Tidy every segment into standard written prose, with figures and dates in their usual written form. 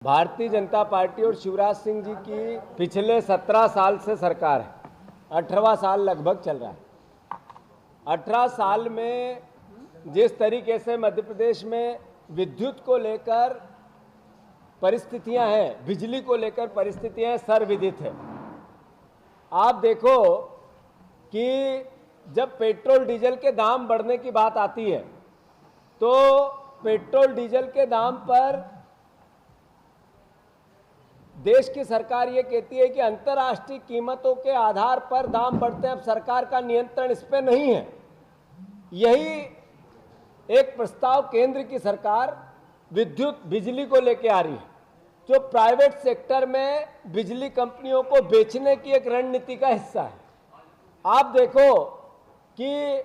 Bharatiya Janata party और शिवराज सिंह जी की पिछले 17 साल से सरकार है। 18वां साल लगभग चल रहा है। 18 साल में जिस तरीके से मध्य प्रदेश में विद्युत को लेकर परिस्थितियां हैं, बिजली को लेकर परिस्थितियां सर्वविदित है। आप देखो कि जब पेट्रोल डीजल के दाम बढ़ने की बात आती है तो पेट्रोल डीजल के दाम पर देश की सरकार ये कहती है कि अंतर्राष्ट्रीय कीमतों के आधार पर दाम बढ़ते हैं, अब सरकार का नियंत्रण इस पे नहीं है। यही एक प्रस्ताव केंद्र की सरकार विद्युत बिजली को लेकर आ रही है, जो प्राइवेट सेक्टर में बिजली कंपनियों को बेचने की एक रणनीति का हिस्सा है। आप देखो कि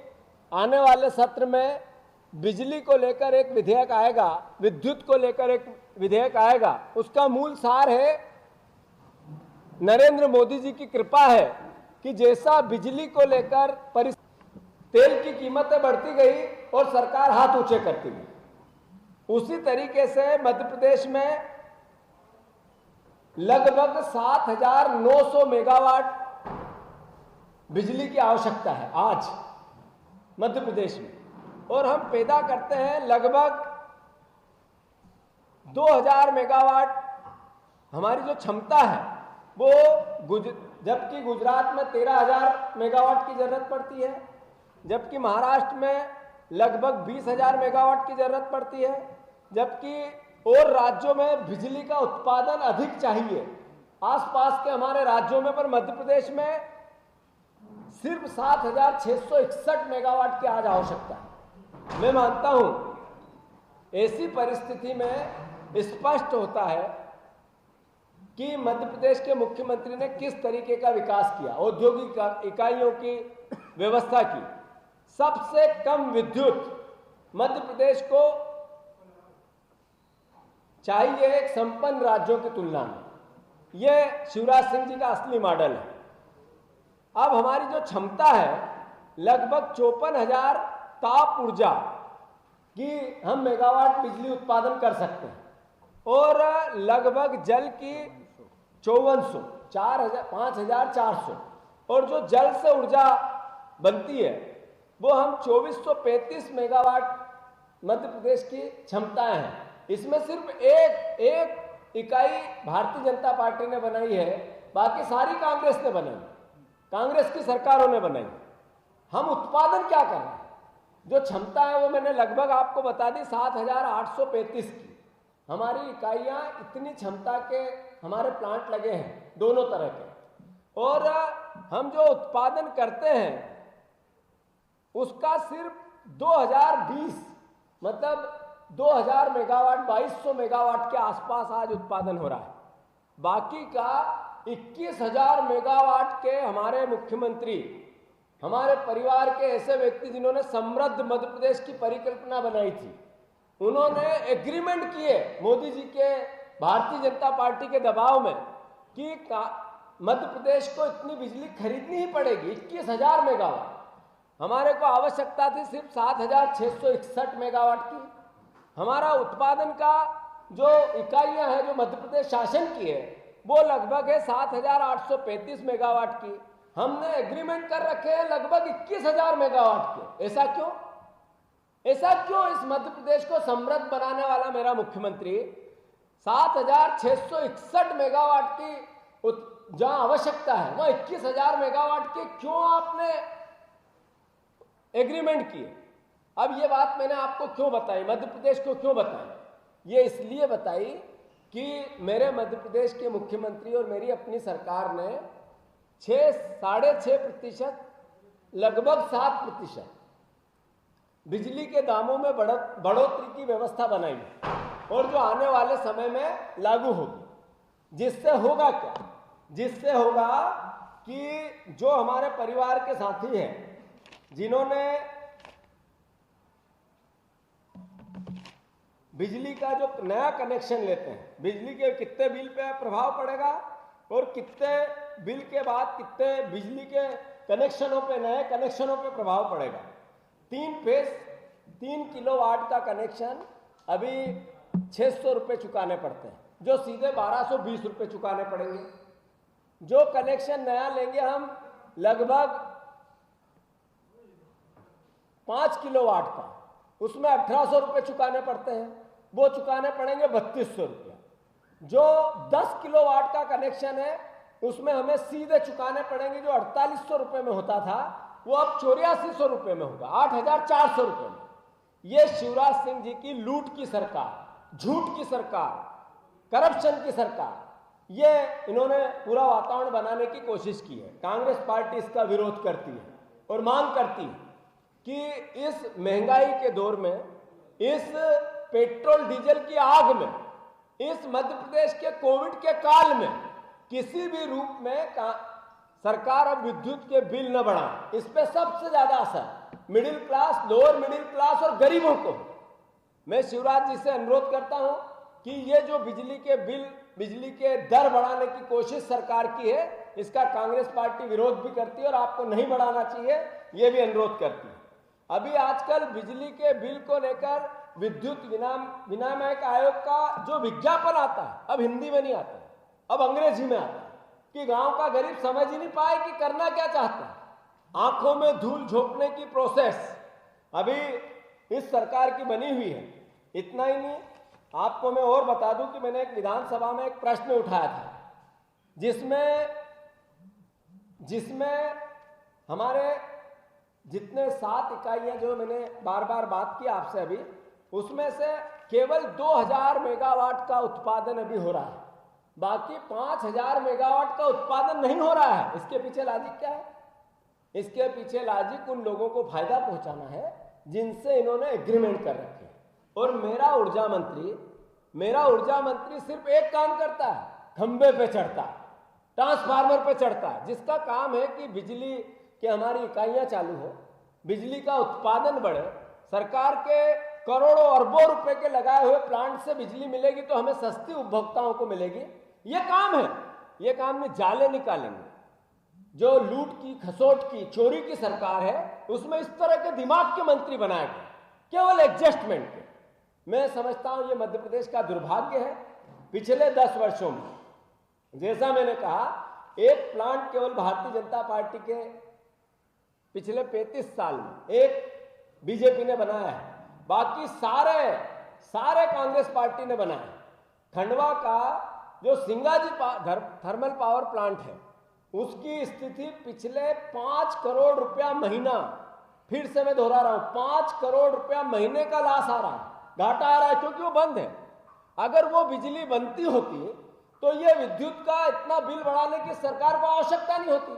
आने वाले सत्र में बिजली को लेकर एक विधेयक आएगा, विद्युत को लेकर एक विधेयक आएगा। उसका मूल सार है, नरेंद्र मोदी जी की कृपा है कि जैसा बिजली को लेकर तेल की कीमतें बढ़ती गई और सरकार हाथ ऊंचे करती गई, उसी तरीके से मध्य प्रदेश में लगभग 7,900 मेगावाट बिजली की आवश्यकता है आज मध्य प्रदेश में, और हम पैदा करते हैं लगभग 2,000 मेगावाट। हमारी जो क्षमता है वो जबकि गुजरात में 13,000 मेगावाट की जरूरत पड़ती है, जबकि महाराष्ट्र में लगभग 20,000 मेगावाट की जरूरत पड़ती है, जबकि और राज्यों में बिजली का उत्पादन अधिक चाहिए आसपास के हमारे राज्यों में, पर मध्य प्रदेश में सिर्फ 7,661 मेगावाट की आज आवश्यकता है। मैं मानता हूं ऐसी परिस्थिति में स्पष्ट होता है कि मध्य प्रदेश के मुख्यमंत्री ने किस तरीके का विकास किया, औद्योगिक इकाइयों की व्यवस्था की। सबसे कम विद्युत मध्य प्रदेश को चाहिए एक संपन्न राज्यों की तुलना में। यह शिवराज सिंह जी का असली मॉडल है। अब हमारी जो क्षमता है लगभग 54,000 ताप ऊर्जा की हम मेगावाट बिजली उत्पादन कर सकते हैं, और लगभग जल की 5400 5,400, और जो जल से ऊर्जा बनती है वो हम 2435 मेगावाट मध्य प्रदेश की क्षमताएं हैं। इसमें सिर्फ एक इकाई भारतीय जनता पार्टी ने बनाई है, बाकी सारी कांग्रेस ने बनाई, कांग्रेस की सरकारों ने बनाई। हम उत्पादन क्या कर रहे हैं? जो क्षमता है वो मैंने लगभग आपको बता दी 7,835 की। हमारी इकाइयां इतनी क्षमता के हमारे प्लांट लगे हैं दोनों तरह के, और हम जो उत्पादन करते हैं उसका सिर्फ 2020 मतलब 2,000 मेगावाट 2,200 मेगावाट के आसपास आज उत्पादन हो रहा है। बाकी का 21,000 मेगावाट के हमारे मुख्यमंत्री, हमारे परिवार के ऐसे व्यक्ति जिन्होंने समृद्ध मध्य प्रदेश की परिकल्पना बनाई थी, उन्होंने एग्रीमेंट किए मोदी जी के भारतीय जनता पार्टी के दबाव में कि मध्य प्रदेश को इतनी बिजली खरीदनी ही पड़ेगी, 21,000 मेगावाट। हमारे को आवश्यकता थी सिर्फ 7,661 मेगावाट की। हमारा उत्पादन का जो इकाइयां हैं जो मध्य प्रदेश शासन की है वो लगभग है 7,835 मेगावाट की। हमने एग्रीमेंट कर रखे हैं लगभग 21,000 मेगावाट के। ऐसा क्यों? ऐसा क्यों? इस मध्य प्रदेश को समृद्ध बनाने वाला मेरा मुख्यमंत्री 7,661 मेगावाट की जहां आवश्यकता है वहां 21,000 मेगावाट के क्यों आपने एग्रीमेंट किए? अब ये बात मैंने आपको क्यों बताई, मध्य प्रदेश को क्यों बताई? ये इसलिए बताई कि मेरे मध्य प्रदेश के मुख्यमंत्री और मेरी अपनी सरकार ने 6.5% लगभग 7% बिजली के दामों में बढ़ोतरी की व्यवस्था बनाई है, और जो आने वाले समय में लागू होगी। जिससे होगा क्या? जिससे होगा कि जो हमारे परिवार के साथी हैं जिन्होंने बिजली का जो नया कनेक्शन लेते हैं, बिजली के कितने बिल पे प्रभाव पड़ेगा और कितने बिल के बाद कितने बिजली के कनेक्शनों पे, नए कनेक्शनों पे प्रभाव पड़ेगा। 3 फेज 3 किलोवाट का कनेक्शन अभी 600 रुपये चुकाने पड़ते हैं। जो सीधे 1220 रुपये चुकाने पड़ेंगे। जो कनेक्शन नया लेंगे हम लगभग 5 किलोवाट का, उसमें 1800 रुपये चुकाने पड़ते हैं, वो चुकाने पड़ेंगे 3200 रुपया। जो 10 किलोवाट का कनेक्शन है उसमें हमें सीधे चुकाने पड़ेंगे, जो 4800 रुपये में होता था वो अब 8400 रुपये में होगा, 8400 रुपये में। ये शिवराज सिंह जी की लूट की सरकार, झूठ की सरकार, करप्शन की सरकार, ये इन्होंने पूरा वातावरण बनाने की कोशिश की है। कांग्रेस पार्टी इसका विरोध करती है और मांग करती है कि इस महंगाई के दौर में, इस पेट्रोल डीजल की आग में, इस मध्य प्रदेश के कोविड के काल में किसी भी रूप में सरकार अब विद्युत के बिल न बढ़ाए। इस पे सबसे ज्यादा असर middle class, lower middle class और गरीबों को। मैं शिवराज जी से अनुरोध करता हूं कि ये जो बिजली के बिल, बिजली के दर बढ़ाने की कोशिश सरकार की है, इसका कांग्रेस पार्टी विरोध भी करती है और आपको नहीं बढ़ाना चाहिए, ये भी अनुरोध करती है। अभी आजकल बिजली के बिल को लेकर विद्युत विनियामक आयोग का जो विज्ञापन आता है, अब हिंदी में नहीं आता, अब अंग्रेजी में आता है, कि गांव का गरीब समझ ही नहीं पाए कि करना क्या चाहता है। आंखों में धूल झोंकने की प्रोसेस अभी इस सरकार की बनी हुई है। इतना ही नहीं, आपको मैं और बता दूं कि मैंने एक विधानसभा में एक प्रश्न उठाया था, जिसमें हमारे जितने 7 इकाइयां जो मैंने बार बार बात की आपसे अभी, उसमें से केवल 2000 मेगावाट का उत्पादन अभी हो रहा है, बाकी 5000 मेगावाट का उत्पादन नहीं हो रहा है। इसके पीछे लॉजिक क्या है? इसके पीछे लॉजिक उन लोगों को फायदा पहुंचाना है जिनसे इन्होंने एग्रीमेंट कर रखे हैं। और मेरा ऊर्जा मंत्री सिर्फ एक काम करता है, खंबे पे चढ़ता है, ट्रांसफार्मर पे चढ़ता है, जिसका काम है कि बिजली की हमारी इकाइयां चालू हो, बिजली का उत्पादन बढ़े, सरकार के करोड़ों अरबों रुपए के लगाए हुए प्लांट से बिजली मिलेगी तो हमें सस्ती उपभोक्ताओं को मिलेगी। ये काम है, ये काम में जाले निकालेंगे। जो लूट की, खसोट की, चोरी की सरकार है, उसमें इस तरह के दिमाग के मंत्री बनाए गए केवल एडजस्टमेंट के। मैं समझता हूं ये मध्य प्रदेश का दुर्भाग्य है। पिछले 10 वर्षों में, जैसा मैंने कहा, एक प्लांट केवल भारतीय जनता पार्टी के पिछले 35 साल में एक बीजेपी ने बनाया है, बाकी सारे कांग्रेस पार्टी ने बनाया। खंडवा का जो सिंगाजी थर्मल पावर प्लांट है, उसकी स्थिति पिछले 5 करोड़ रुपया महीना, फिर से मैं दोहरा रहा हूं, 5 करोड़ रुपया महीने का लॉस आ रहा है, घाटा आ रहा है, क्योंकि वो बंद है। अगर वो बिजली बनती होती तो ये विद्युत का इतना बिल बढ़ाने की सरकार को आवश्यकता नहीं होती।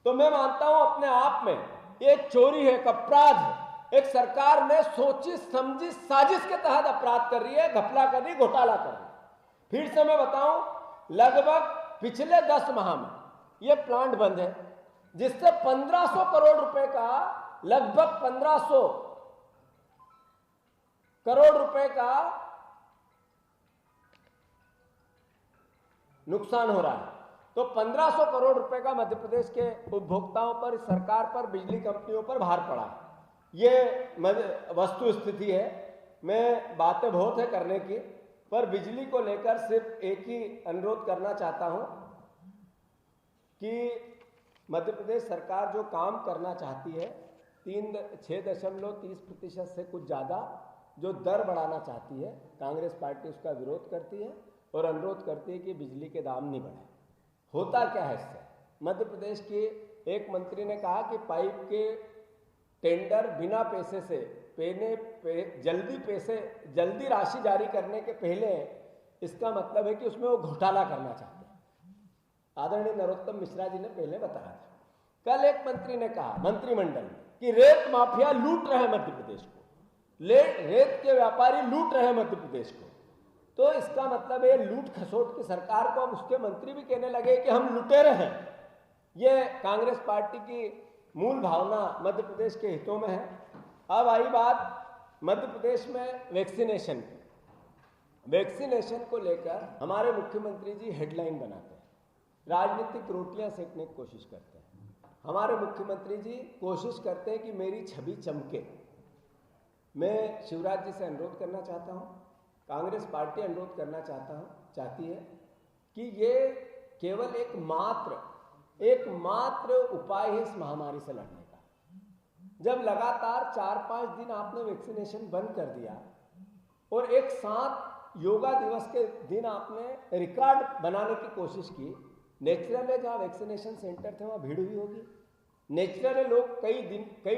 तो मैं मानता हूं अपने आप में एक चोरी है, एक अपराध है, एक सरकार ने सोची समझी साजिश के तहत अपराध कर रही है, घपला कर रही है, घोटाला कर रही है। फिर से मैं बताऊं, लगभग पिछले 10 माह में ये प्लांट बंद है, जिससे 1500 करोड़ रुपए का, लगभग 1500 करोड़ रुपए का नुकसान हो रहा है। तो 1500 करोड़ रुपए का मध्य प्रदेश के उपभोक्ताओं पर, सरकार पर, बिजली कंपनियों पर भार पड़ा है। ये वस्तु स्थिति है। मैं बातें बहुत है करने की, पर बिजली को लेकर सिर्फ एक ही अनुरोध करना चाहता हूं कि मध्य प्रदेश सरकार जो काम करना चाहती है, 6.30% से कुछ ज़्यादा जो दर बढ़ाना चाहती है, कांग्रेस पार्टी उसका विरोध करती है और अनुरोध करती है कि बिजली के दाम नहीं बढ़े। होता क्या है इससे? मध्य प्रदेश के एक मंत्री ने कहा कि पाइप के टेंडर बिना पैसे से जल्दी राशि जारी करने के पहले, इसका मतलब है कि उसमें वो घोटाला करना चाहते हैं। आदरणीय नरोत्तम मिश्रा जी ने पहले बताया था। कल एक मंत्री ने कहा मंत्रिमंडल में कि रेत माफिया लूट रहे हैं मध्य प्रदेश को, रेत के व्यापारी लूट रहे हैं मध्य प्रदेश को। तो इसका मतलब है लूट खसोट की सरकार को अब उसके मंत्री भी कहने लगे कि हम लुटेरे हैं। ये कांग्रेस पार्टी की मूल भावना मध्य प्रदेश के हितों में है। अब आई बात मध्य प्रदेश में वैक्सीनेशन की। वैक्सीनेशन को लेकर हमारे मुख्यमंत्री जी हेडलाइन बनाते हैं, राजनीतिक रोटियां सेकने की कोशिश करते हैं। हमारे मुख्यमंत्री जी कोशिश करते हैं कि मेरी छवि चमके। मैं शिवराज जी से अनुरोध करना चाहता हूं, कांग्रेस पार्टी अनुरोध करना चाहता हूं चाहती है कि ये केवल एकमात्र उपाय है इस महामारी से लड़ने का। जब लगातार 4-5 दिन आपने वैक्सीनेशन बंद कर दिया और एक साथ योगा दिवस के दिन आपने रिकॉर्ड बनाने की कोशिश की, नेचुरल है जहाँ वैक्सीनेशन सेंटर थे वहाँ भीड़ हुई होगी, नेचुरल है लोग कई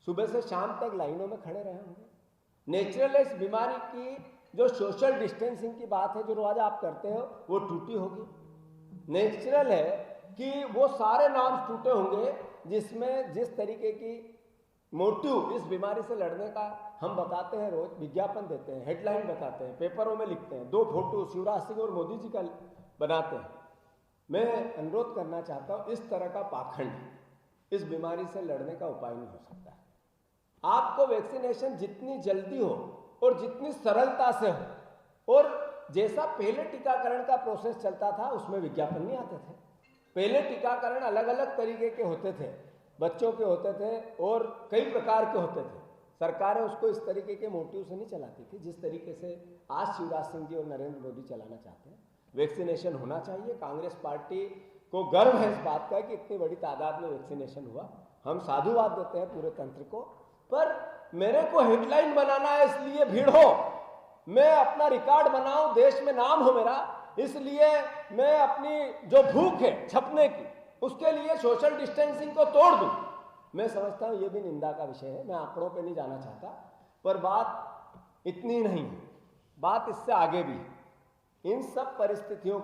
सुबह से शाम तक लाइनों में खड़े रहे होंगे, नेचुरल है इस बीमारी की जो सोशल डिस्टेंसिंग की बात है जो रोज आप करते हो वो टूटी होगी, नेचुरल है कि वो सारे नॉर्म्स टूटे होंगे जिसमें जिस तरीके की मोटिव इस बीमारी से लड़ने का हम बताते हैं, रोज विज्ञापन देते हैं, हेडलाइन बताते हैं, पेपरों में लिखते हैं, 2 फोटो शिवराज सिंह और मोदी जी का बनाते हैं। मैं अनुरोध करना चाहता हूं, इस तरह का पाखंड इस बीमारी से लड़ने का उपाय नहीं हो सकता है। आपको वैक्सीनेशन जितनी जल्दी हो और जितनी सरलता से हो, और जैसा पहले टीकाकरण का प्रोसेस चलता था उसमें विज्ञापन नहीं आते थे। पहले टीकाकरण अलग अलग तरीके के होते थे, बच्चों के होते थे और कई प्रकार के होते थे। सरकारें उसको इस तरीके के मोटिव से नहीं चलाती थी जिस तरीके से आज शिवराज सिंह जी और नरेंद्र मोदी चलाना चाहते हैं। वैक्सीनेशन होना चाहिए। कांग्रेस पार्टी को गर्व है इस बात का कि इतनी बड़ी तादाद में वैक्सीनेशन हुआ। हम साधुवाद देते हैं पूरे तंत्र को, पर मेरे को हेडलाइन बनाना है इसलिए भीड़ हो, मैं अपना रिकॉर्ड बनाऊं, देश में नाम हो मेरा, इसलिए मैं अपनी जो भूख है छपने की उसके लिए सोशल डिस्टेंसिंग को तोड़ दूं। मैं समझता हूं ये भी निंदा का विषय है। मैं आंकड़ों पे नहीं जाना चाहता, पर बात इतनी नहीं है, बात इससे आगे भी। इन सब परिस्थितियों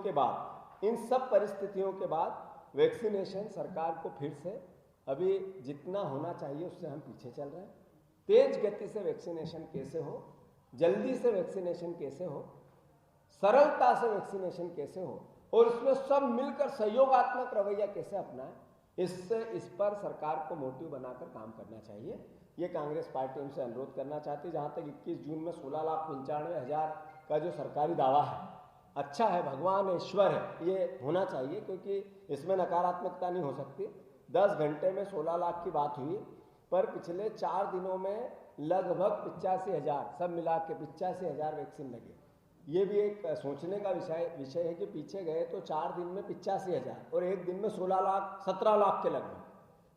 के बाद वैक्सीनेशन सरकार को फिर से अभी जितना होना चाहिए उससे हम पीछे चल रहे हैं। तेज गति से वैक्सीनेशन कैसे हो, जल्दी से वैक्सीनेशन कैसे हो, सरलता से वैक्सीनेशन कैसे हो और इसमें सब मिलकर सहयोगात्मक रवैया कैसे अपनाएं, इस पर सरकार को मोटिव बनाकर काम करना चाहिए। ये कांग्रेस पार्टी उनसे अनुरोध करना चाहती है। जहाँ तक 21 जून में 16,95,000 का जो सरकारी दावा है, अच्छा है, भगवान ईश्वर है, ये होना चाहिए क्योंकि इसमें नकारात्मकता नहीं हो सकती। 10 घंटे में 16 लाख की बात हुई, पर पिछले 4 दिनों में लगभग 85,000 सब मिला के 85,000 वैक्सीन लगे। ये भी एक सोचने का विषय है कि पीछे गए तो 4 दिन में 85,000 और एक दिन में 17 लाख के लगभग।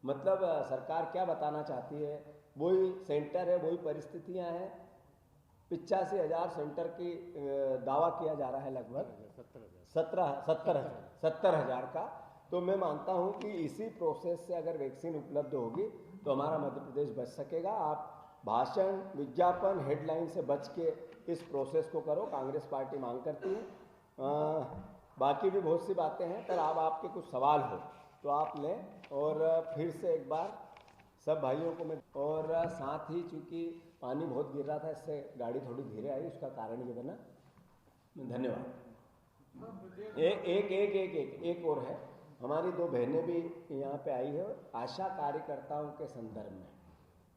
मतलब सरकार क्या बताना चाहती है, वही सेंटर है, वही परिस्थितियां हैं, 85,000 सेंटर की दावा किया जा रहा है, लगभग 70,000 का। तो मैं मानता हूं कि इसी प्रोसेस से अगर वैक्सीन उपलब्ध होगी तो हमारा मध्य प्रदेश बच सकेगा। आप भाषण, विज्ञापन, हेडलाइन से बच के इस प्रोसेस को करो, कांग्रेस पार्टी मांग करती है। बाकी भी बहुत सी बातें हैं, पर आपके कुछ सवाल हो तो आप लें। और फिर से एक बार सब भाइयों को मैं, और साथ ही चूंकि पानी बहुत गिर रहा था इससे गाड़ी थोड़ी धीरे आई, उसका कारण ये बना। धन्यवाद। एक और है, हमारी 2 बहनें भी यहाँ पे आई है आशा कार्यकर्ताओं के संदर्भ में,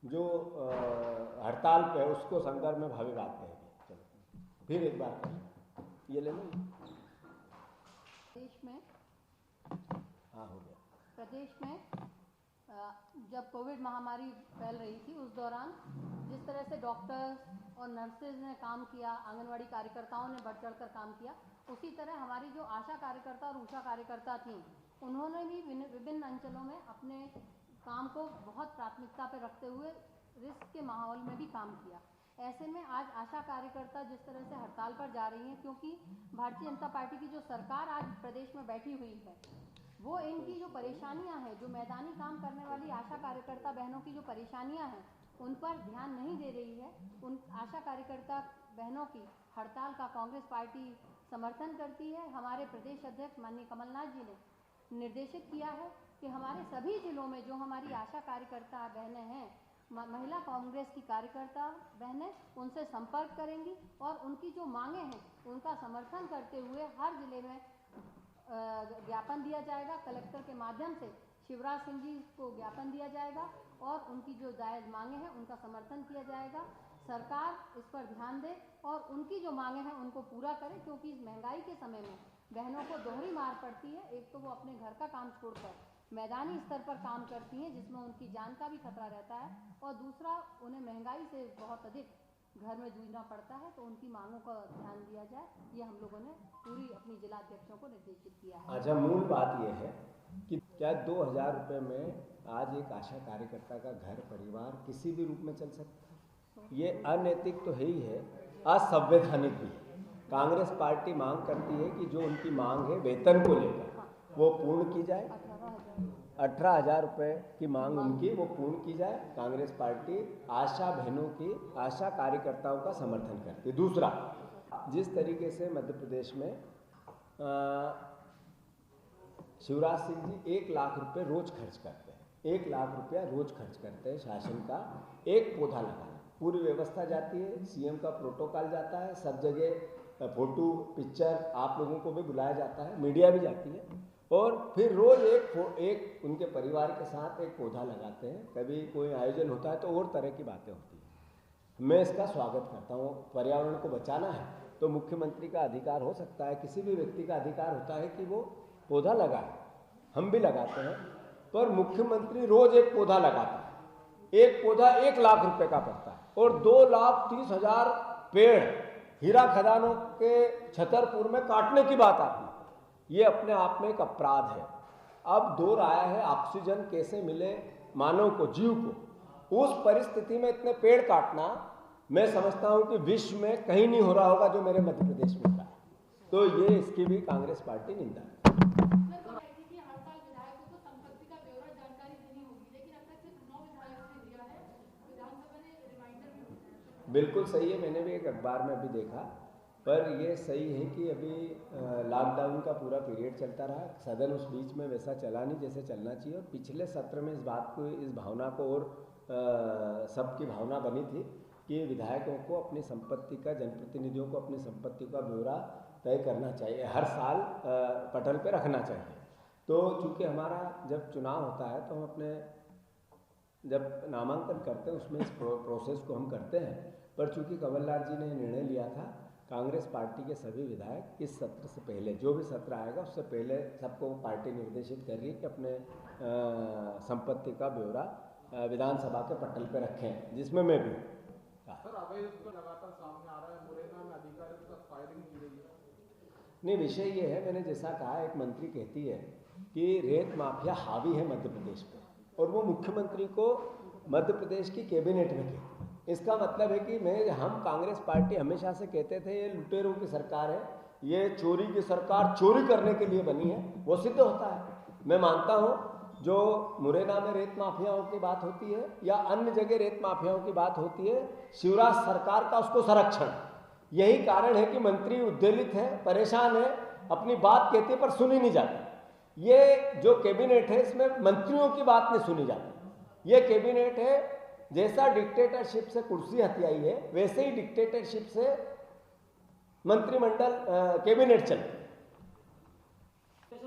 जो हड़ताल पे है उसको संदर्भ में भावी बात कहेगी। चलो फिर एक बार ये ले लो। प्रदेश में हाँ हो गया। प्रदेश में जब कोविड महामारी फैल रही थी उस दौरान जिस तरह से डॉक्टर्स और नर्सेज ने काम किया, आंगनवाड़ी कार्यकर्ताओं ने बढ़ चढ़कर काम किया, उसी तरह हमारी जो आशा कार्यकर्ता और ऊषा कार्यकर्ता थीं, उन्होंने भी विभिन्न अंचलों में अपने काम को बहुत प्राथमिकता पर रखते हुए रिस्क के माहौल में भी काम किया। ऐसे में आज आशा कार्यकर्ता जिस तरह से हड़ताल पर जा रही हैं, क्योंकि भारतीय जनता पार्टी की जो सरकार आज प्रदेश में बैठी हुई है, वो इनकी जो परेशानियां हैं, जो मैदानी काम करने वाली आशा कार्यकर्ता बहनों की जो परेशानियां हैं, उन पर ध्यान नहीं दे रही है। उन आशा कार्यकर्ता बहनों की हड़ताल का कांग्रेस पार्टी समर्थन करती है। हमारे प्रदेश अध्यक्ष माननीय कमलनाथ जी ने निर्देशित किया है कि हमारे सभी जिलों में जो हमारी आशा कार्यकर्ता बहनें हैं, महिला कांग्रेस की कार्यकर्ता बहनें उनसे संपर्क करेंगी और उनकी जो मांगे हैं उनका समर्थन करते हुए हर जिले में ज्ञापन दिया जाएगा। कलेक्टर के माध्यम से शिवराज सिंह जी को ज्ञापन दिया जाएगा और उनकी जो जायज़ मांगे हैं उनका समर्थन किया जाएगा। सरकार इस पर ध्यान दे और उनकी जो मांगे हैं उनको पूरा करे, क्योंकि इस महंगाई के समय में बहनों को दोहरी मार पड़ती है। एक तो वो अपने घर का काम छोड़कर मैदानी स्तर पर काम करती हैं जिसमें उनकी जान का भी खतरा रहता है, और दूसरा उन्हें महंगाई से बहुत अधिक घर में जूझना पड़ता है, तो उनकी मांगों का ध्यान दिया जाए। ये हम लोगों ने पूरी अपनी जिला अध्यक्षों को निर्देशित किया है। अच्छा, मूल बात यह है कि क्या 2000 रुपये में आज एक आशा कार्यकर्ता का घर परिवार किसी भी रूप में चल सकता है? ये अनैतिक तो है ही है, असंवैधानिक भी है। कांग्रेस पार्टी मांग करती है कि जो उनकी मांग है वेतन को लेकर वो पूर्ण की जाए। 18,000 रुपये की मांग उनकी वो पूर्ण की जाए। कांग्रेस पार्टी आशा बहनों की, आशा कार्यकर्ताओं का समर्थन करती है। दूसरा, जिस तरीके से मध्य प्रदेश में शिवराज सिंह जी 1 लाख रुपए रोज खर्च करते हैं, 1 लाख रुपया रोज खर्च करते हैं शासन का एक पौधा लगाना। पूरी व्यवस्था जाती है, सीएम का प्रोटोकॉल जाता है, सब जगह फोटो पिक्चर आप लोगों को भी बुलाया जाता है, मीडिया भी जाती है, और फिर रोज एक उनके परिवार के साथ एक पौधा लगाते हैं। कभी कोई आयोजन होता है तो और तरह की बातें होती हैं। मैं इसका स्वागत करता हूँ। पर्यावरण को बचाना है तो मुख्यमंत्री का अधिकार हो सकता है, किसी भी व्यक्ति का अधिकार होता है कि वो पौधा लगाए, हम भी लगाते हैं, पर मुख्यमंत्री रोज एक पौधा लगाता है। एक पौधा 1 लाख रुपए का पड़ता है और 2,30,000 पेड़ हीरा खदानों के छतरपुर में काटने की बात आती है। ये अपने आप में एक अपराध है। अब दौर आया है ऑक्सीजन कैसे मिले मानव को, जीव को। उस परिस्थिति में इतने पेड़ काटना, मैं समझता हूं कि विश्व में कहीं नहीं हो रहा होगा जो मेरे मध्य प्रदेश में होता है। तो ये इसकी भी कांग्रेस पार्टी निंदा है। बिल्कुल सही है, मैंने भी एक अखबार में अभी देखा, पर ये सही है कि अभी लॉकडाउन का पूरा पीरियड चलता रहा, सदन उस बीच में वैसा चला नहीं जैसे चलना चाहिए। और पिछले सत्र में इस बात को, इस भावना को, और सबकी भावना बनी थी कि विधायकों को अपनी संपत्ति का, जनप्रतिनिधियों को अपनी संपत्ति का ब्यौरा तय करना चाहिए, हर साल पटल पे रखना चाहिए। तो चूँकि हमारा जब चुनाव होता है तो हम अपने जब नामांकन करते हैं उसमें इस प्रोसेस को हम करते हैं, पर चूँकि कमलनाथ जी ने निर्णय लिया था, कांग्रेस पार्टी के सभी विधायक इस सत्र से पहले, जो भी सत्र आएगा उससे पहले सबको पार्टी निर्देशित कर रही है कि अपने संपत्ति का ब्यौरा विधानसभा के पटल पे रखें, जिसमें मैं भी हूँ। सर, अवैध तो लगातार सामने आ रहा है, मुरैना में अधिकारियों के साथ फायरिंग की रही है। नहीं, विषय ये है, मैंने जैसा कहा, एक मंत्री कहती है कि रेत माफिया हावी है मध्य प्रदेश पे, और वो मुख्यमंत्री को मध्य प्रदेश की कैबिनेट में कहती है। इसका मतलब है कि हम कांग्रेस पार्टी हमेशा से कहते थे ये लुटेरों की सरकार है, ये चोरी की सरकार, चोरी करने के लिए बनी है, वो सिद्ध होता है। मैं मानता हूँ जो मुरैना में रेत माफियाओं की बात होती है या अन्य जगह रेत माफियाओं की बात होती है, शिवराज सरकार का उसको संरक्षण। यही कारण है कि मंत्री उद्वेलित है, परेशान है, अपनी बात कहते पर सुनी नहीं जाती। ये जो कैबिनेट है इसमें मंत्रियों की बात नहीं सुनी जाती। ये कैबिनेट है, जैसा डिक्टेटरशिप से कुर्सी हथियाई है वैसे ही डिक्टेटरशिप से मंत्रिमंडल कैबिनेट चलती है।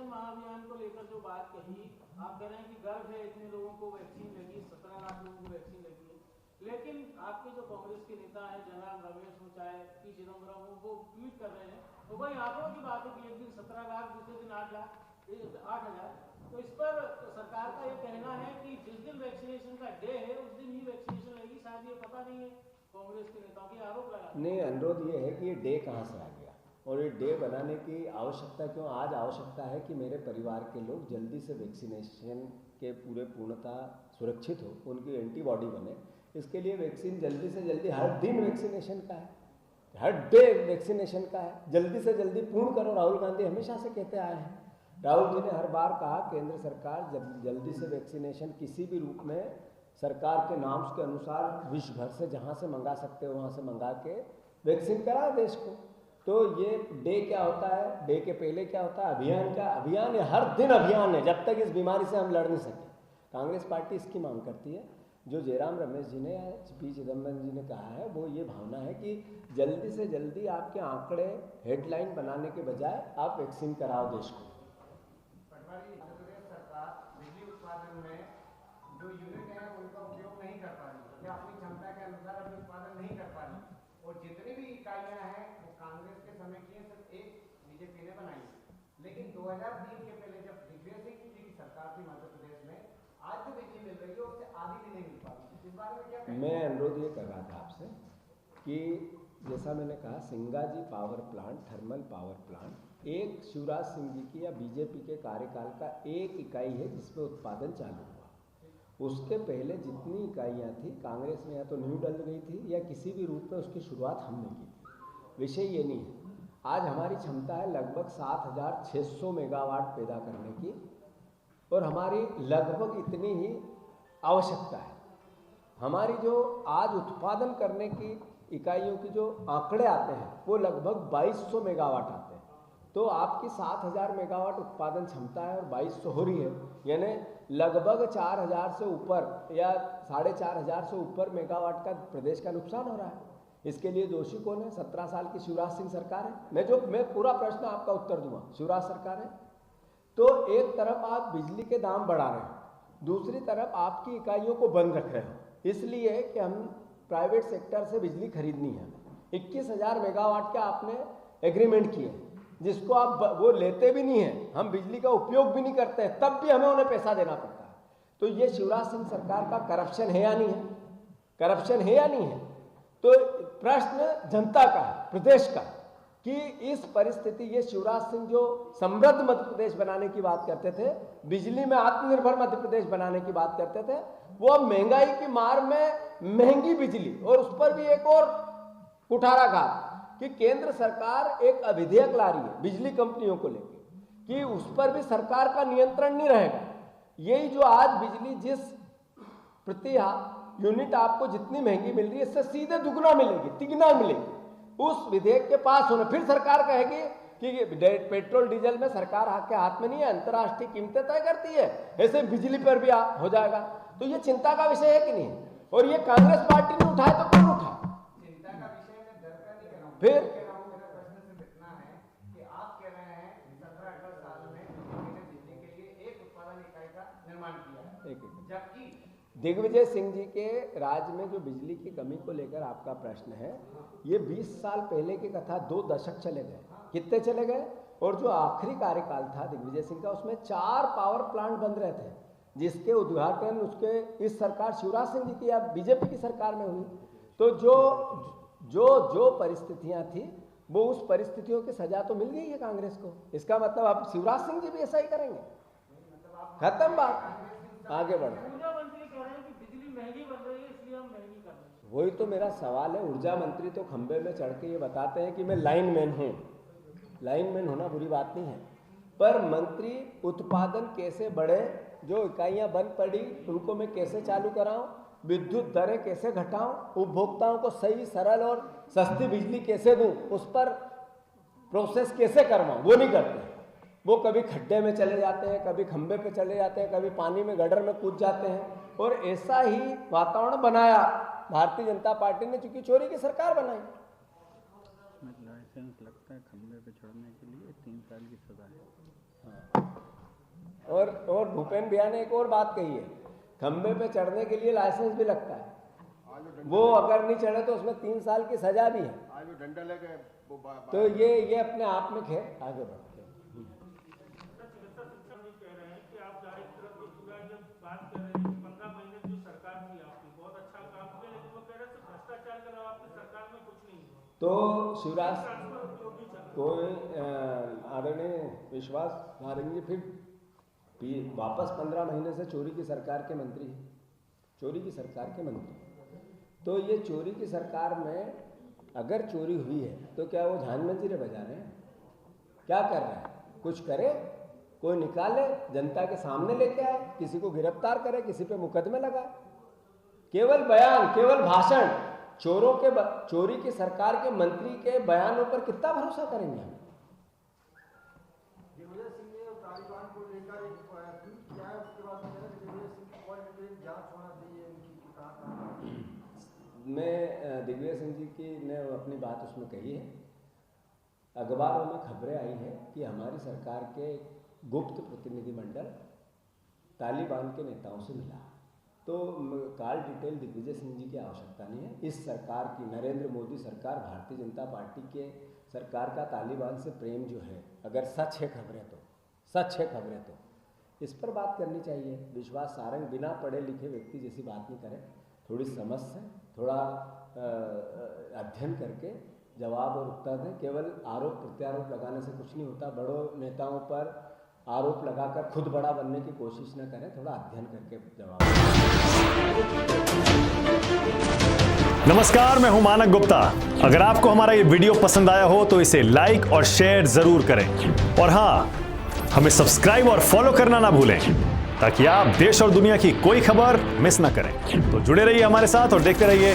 महाअभियान को लेकर जो बात कही, आप कह रहे हैं कि गर्व है इतने लोगों को वैक्सीन लगी, 17 लाख लोगों को वैक्सीन लगी है, लेकिन आपके जो कांग्रेस के नेता हैं, जयराम रमेश हो चाहे पी चिदम्बरम हो, वो ट्वीट कर रहे हैं, तो वही आंकड़ों की बात है कि एक दिन 17 लाख, दूसरे दिन 8,000। तो इस पर सरकार का ये कहना है कि जिस दिन वैक्सीनेशन का डे है उस दिन ही वैक्सीनेशन लगेगी। शायद ये पता नहीं है कांग्रेस के नेताओं की, आरोप लगा। नहीं, अनुरोध ये है कि ये डे कहाँ से आ गया और ये डे बनाने की आवश्यकता क्यों? आज आवश्यकता है कि मेरे परिवार के लोग जल्दी से वैक्सीनेशन के पूर्णतः सुरक्षित हो, उनकी एंटीबॉडी बने। इसके लिए वैक्सीन जल्दी से जल्दी, हर दिन वैक्सीनेशन का है, हर डे वैक्सीनेशन का है, जल्दी से जल्दी पूर्ण करो। राहुल गांधी हमेशा से कहते आए हैं, राहुल जी ने हर बार कहा केंद्र सरकार जल्दी से वैक्सीनेशन किसी भी रूप में सरकार के नाम के अनुसार विश्व भर से जहाँ से मंगा सकते हो वहाँ से मंगा के वैक्सीन करा देश को। तो ये डे क्या होता है, डे के पहले क्या होता है, अभियान का अभियान है, हर दिन अभियान है, जब तक इस बीमारी से हम लड़ नहीं सके। कांग्रेस पार्टी इसकी मांग करती है। जो जयराम रमेश जी ने, पी चिदम्बरम जी ने कहा है, वो ये भावना है कि जल्दी से जल्दी आपके आंकड़े हेडलाइन बनाने के बजाय आप वैक्सीन कराओ देश को। सरकार बिजली उत्पादन में जो यूनिट है उनका उपयोग नहीं कर पा रही या अपनी क्षमता के अनुसार अभी उत्पादन नहीं कर पा रही, और जितनी भी इकाइयां हैं वो कांग्रेस के समय की है, सिर्फ एक बीजेपी ने बनाई। लेकिन 2003 के पहले जब दिग्विजय सिंह जी की सरकार थी मध्य प्रदेश में, आज जो बिजली मिल रही है उससे आधी भी नहीं मिल पा रही। इस बारे में क्या? मैं अनुरोध ये कर रहा था आपसे कि जैसा मैंने कहा, Singaji power plant, thermal power plant एक शिवराज सिंह जी की या बीजेपी के कार्यकाल का एक इकाई है जिसमें उत्पादन चालू हुआ। उसके पहले जितनी इकाइयाँ थी कांग्रेस में या तो न्यू डल गई थी या किसी भी रूप में उसकी शुरुआत हमने की थी। विषय ये नहीं है। आज हमारी क्षमता है लगभग 7,600 मेगावाट पैदा करने की, और हमारी लगभग इतनी ही आवश्यकता है। हमारी जो आज उत्पादन करने की इकाइयों की जो आंकड़े आते हैं वो लगभग 2200 मेगावाट आते हैं। तो आपकी 7,000 मेगावाट उत्पादन क्षमता है और 2200 हो रही है, यानी लगभग 4,000 से ऊपर या 4,500 से ऊपर मेगावाट का प्रदेश का नुकसान हो रहा है। इसके लिए दोषी कौन है? 17 साल की शिवराज सिंह सरकार है। मैं पूरा प्रश्न आपका उत्तर दूंगा। शिवराज सरकार है। तो एक तरफ आप बिजली के दाम बढ़ा रहे हो, दूसरी तरफ आपकी इकाइयों को बंद रख रहे हो, इसलिए कि हम प्राइवेट सेक्टर से बिजली खरीदनी है। 21,000 मेगावाट का आपने एग्रीमेंट किए, जिसको आप वो लेते भी नहीं हैं, हम बिजली का उपयोग भी नहीं करते हैं, तब भी हमें उन्हें पैसा देना पड़ता है। तो ये शिवराज सिंह सरकार का करप्शन है या नहीं है? करप्शन है या नहीं है? तो प्रश्न जनता का है, प्रदेश का, कि इस परिस्थिति, ये शिवराज सिंह जो समृद्ध मध्य प्रदेश बनाने की बात करते थे, बिजली में आत्मनिर्भर मध्य प्रदेश बनाने की बात करते थे, वो अब महंगाई की मार में महंगी बिजली, और उस पर भी एक और कुठाराघात कि केंद्र सरकार एक अविधेयक ला रही है बिजली कंपनियों को लेकर कि उस पर भी सरकार का नियंत्रण नहीं रहेगा। यही जो आज बिजली जिस प्रति यूनिट आपको जितनी महंगी मिल रही है, इससे सीधे दुगना मिलेगी, तिगुना मिलेगी। उस विधेयक के पास होने फिर सरकार कहेगी कि पेट्रोल डीजल में सरकार के हाथ में नहीं है, अंतर्राष्ट्रीय कीमतें तय करती है, ऐसे बिजली पर भी हो जाएगा। तो ये चिंता का विषय है कि नहीं? और ये कांग्रेस पार्टी ने उठाए तो कौन उठाए? चिंता का विषय में डर का नहीं कह रहा हूं। फिर मेरा प्रश्न सिर्फ इतना है कि आप कह रहे हैं 17-18 साल में बिजली के लिए एक उत्पादन इकाई का निर्माण किया है, जबकि दिग्विजय सिंह जी के राज्य में जो बिजली की कमी को लेकर आपका प्रश्न है, ये 20 साल पहले की कथा, 2 दशक चले गए। कितने चले गए? और जो आखिरी कार्यकाल था दिग्विजय सिंह का, उसमें 4 पावर प्लांट बन रहे थे, जिसके उद्घाटन उसके इस सरकार शिवराज सिंह जी की या बीजेपी की सरकार में हुई। तो जो परिस्थितियां थी, वो उस परिस्थितियों की सजा तो मिल गई है कांग्रेस को। इसका मतलब अब शिवराज सिंह जी भी ऐसा ही करेंगे? खत्म बात, आगे बढ़ो। ऊर्जा मंत्री कह रहे हैं कि बिजली महंगी बन रही है, इसलिए हम महंगी कर रहे हैं। वही तो मेरा सवाल है। ऊर्जा मंत्री तो खंबे में चढ़ के ये बताते हैं कि मैं लाइनमैन हूँ। लाइनमैन होना बुरी बात नहीं है, पर मंत्री उत्पादन कैसे बढ़े, जो इकाइयाँ बंद पड़ी उनको मैं कैसे चालू कराऊं, विद्युत दरें कैसे घटाऊं, उपभोक्ताओं को सही, सरल और सस्ती बिजली कैसे दूं, उस पर प्रोसेस कैसे करवाऊं, वो नहीं करते। वो कभी खड्डे में चले जाते हैं, कभी खंबे पे चले जाते हैं, कभी पानी में गड्ढर में कूद जाते हैं। और ऐसा ही वातावरण बनाया भारतीय जनता पार्टी ने, चूंकि चोरी की सरकार बनाई। लाइसेंस लगता है खंबे पे चढ़ने के लिए, 3 साल की सजा है। और भूपेन भैया ने एक और बात कही है, खंबे पे चढ़ने के लिए लाइसेंस भी लगता है, वो अगर नहीं चढ़े तो उसमें 3 साल की सजा भी है। डंडा लगे तो ये अपने आप में खैर आगे बढ़ते हैं। कह रहे हैं कि आप डायरेक्टर को पूरा जब बात कर रहे हैं कि 15 महीने जो सरकार थी आपकी बहुत अच्छा काम किया, लेकिन वो कह रहे थे भ्रष्टाचार के अलावा आपकी सरकार में कुछ नहीं हुआ। तो शिवराज कोई आदरणीय विश्वास मारेंगे फिर वापस 15 महीने से चोरी की सरकार के मंत्री हैं, चोरी की सरकार के मंत्री। तो ये चोरी की सरकार में अगर चोरी हुई है तो क्या वो झांझ मंजीरे बजा रहे हैं? क्या कर रहे हैं? कुछ करे, कोई निकाले, जनता के सामने लेके आए, किसी को गिरफ्तार करे, किसी पे मुकदमे लगाए। केवल बयान, केवल भाषण, चोरी की सरकार के मंत्री के बयानों पर कितना भरोसा करेंगे हम? दिग्विजय सिंह ने तालिबान को लेकर एक ट्वीट किया है, उसके बाद दिग्विजय सिंह की क्वालिटी जांच होना चाहिए, उनकी कहा। मैं दिग्विजय सिंह जी की ने अपनी बात उसमें कही है। अखबारों में खबरें आई हैं कि हमारी सरकार के गुप्त प्रतिनिधिमंडल तालिबान के नेताओं से मिला। तो कॉल डिटेल दिग्विजय सिंह जी की आवश्यकता नहीं है। इस सरकार की, नरेंद्र मोदी सरकार, भारतीय जनता पार्टी के सरकार का तालिबान से प्रेम जो है, अगर सच है खबरें तो इस पर बात करनी चाहिए। विश्वास सारंग बिना पढ़े लिखे व्यक्ति जैसी बात नहीं करें, थोड़ी समझ से, थोड़ा अध्ययन करके जवाब और उत्तर दें। केवल आरोप प्रत्यारोप लगाने से कुछ नहीं होता। बड़ों नेताओं पर आरोप लगाकर खुद बड़ा बनने की कोशिश न करें, थोड़ा अध्ययन करके जवाब दें। नमस्कार, मैं हूं मानक गुप्ता। अगर आपको हमारा ये वीडियो पसंद आया हो तो इसे लाइक और शेयर जरूर करें, और हां, हमें सब्सक्राइब और फॉलो करना ना भूलें ताकि आप देश और दुनिया की कोई खबर मिस ना करें। तो जुड़े रहिए हमारे साथ और देखते रहिए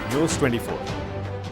न्यूज़ 24।